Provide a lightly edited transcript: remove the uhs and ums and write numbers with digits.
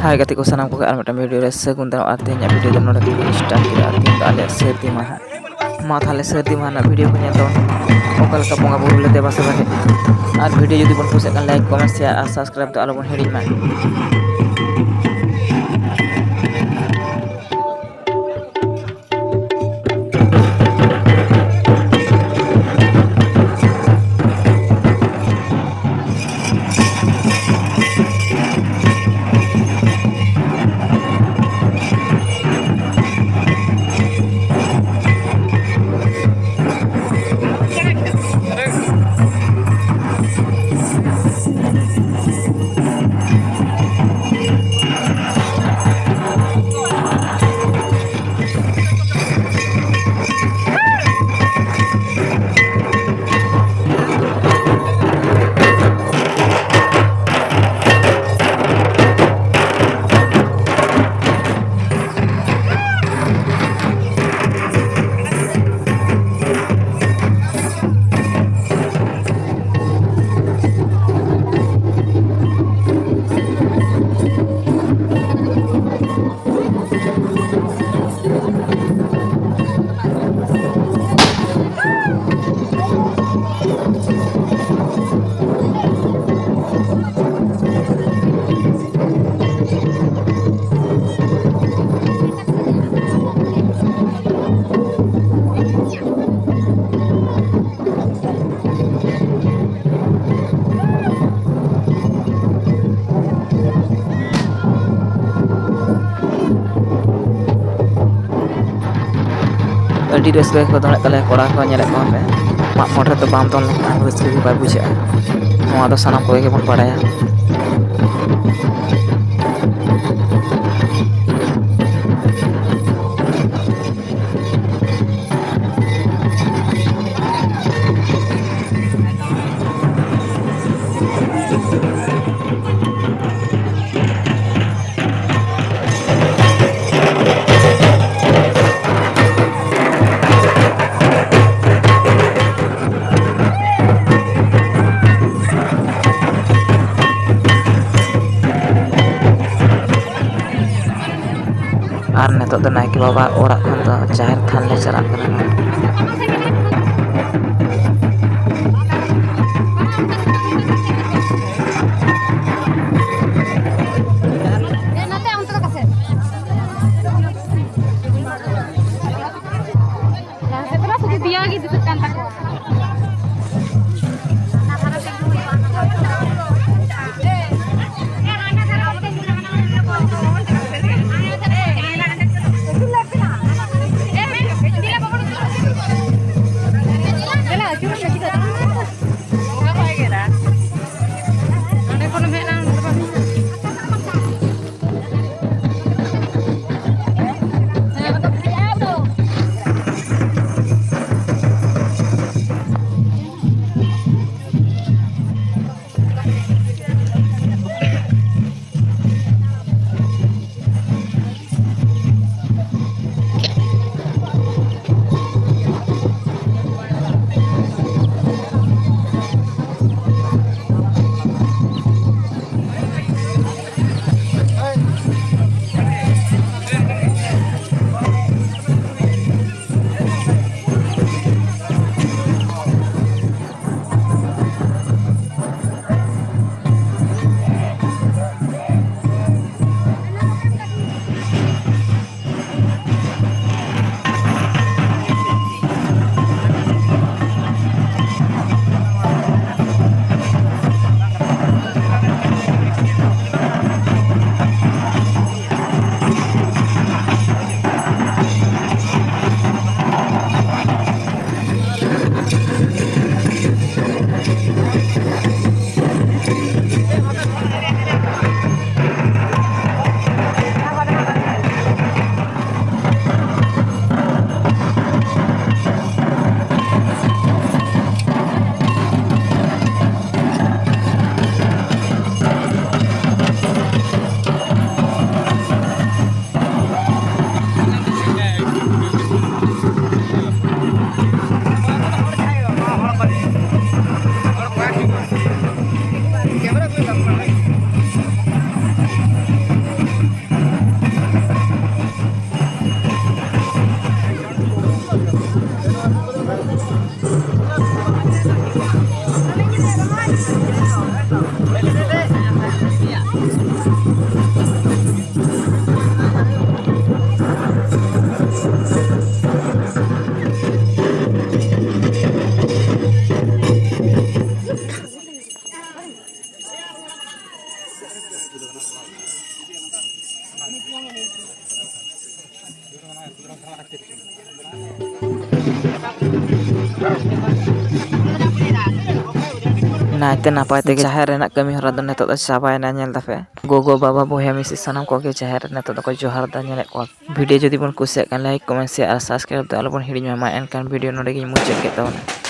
हाय गति को सनाम को आर मिटन वीडियो रे सगुन दाव आर तेहᱧᱟᱜ वीडियो ᱫᱚ ᱱᱚᱰᱮ ᱠᱷᱚᱱ स्टार्ट ᱠᱮᱫᱟ ᱟᱨ ᱛᱮᱦᱮᱧ ᱫᱚ ᱟᱞᱮᱭᱟᱜ ᱥᱟᱹᱨᱫᱤ ᱢᱟᱦᱟ ᱢᱟ ᱛᱟᱦᱞᱮ ᱥᱟᱹᱨᱫᱤ ᱢᱟᱦᱟ ᱨᱮᱱᱟᱜ ᱵᱷᱤᱰᱤᱭᱳ ᱠᱚ ᱧᱮᱞ ᱛᱟᱵᱚᱱ ᱚᱠᱟ ᱞᱮᱠᱟ ᱵᱚᱸᱜᱟ ᱵᱩᱨᱩ ᱞᱮ ᱫᱮᱵᱟ ᱥᱮᱵᱟ ᱠᱮᱫ ᱟᱨ ᱵᱷᱤᱰᱤᱭᱳ ᱡᱩᱫᱤ ᱵᱚᱱ ᱠᱩᱥᱤᱭᱟᱜ ᱠᱷᱟᱱ ᱞᱟᱭᱤᱠ ᱠᱚᱢᱮᱱᱴ ᱥᱮᱭᱟᱨ ᱟᱨ ᱥᱟᱵᱥᱠᱨᱟइब ᱫᱚ ᱟᱞᱚᱵᱚᱱ ᱦᱤᱲᱤᱧ ᱢᱟ। ᱟᱹᱰᱤ ᱨᱟᱹᱥᱠᱟᱹ ᱜᱮᱠᱚ ᱫᱚᱱᱮᱫ ᱛᱟᱞᱮᱭᱟ ᱠᱚᱲᱟ ᱠᱚ ᱧᱮᱞᱮᱫ ᱠᱚᱣᱟ ᱯᱮ ᱢᱟᱜ ᱢᱚᱬᱮ ᱨᱮᱫᱚ ᱵᱟᱢ ᱫᱚᱱ ᱞᱮᱠᱷᱟᱱ ᱨᱟᱹᱥᱠᱟᱹ ᱜᱮ ᱵᱟᱭ ᱵᱩᱡᱷᱟᱹᱜᱼᱟ ᱱᱚᱣᱟ ᱫᱚ ᱥᱟᱱᱟᱢ ᱠᱚᱜᱮ ᱜᱮᱵᱚᱱ ᱵᱟᱲᱟᱭᱟ। ᱟᱨ ᱱᱤᱛᱚᱜ ᱫᱚ ᱱᱟᱭᱠᱮ ᱵᱟᱵᱟ ᱚᱲᱟᱜ ᱠᱷᱚᱱ ᱫᱚ ᱡᱟᱦᱮᱨ ᱛᱷᱟᱱ ᱞᱮ ᱪᱟᱞᱟᱜ ᱠᱟᱱᱟ। नायते नापाय तेगे जाहेर रेना कमी हरा दो नेतो चाबायना नेल दापे गोगो बाबा बोया मिसी सानाम कोगे जाहेर नेतो दको जोहार दा नेले को वीडियो जदि बन कुसिया लाइक कमेंट शेयर और सब्सक्राइब द आलोबन हिडिमा एनकान वीडियो नोडे गे मुचाद के ताबना।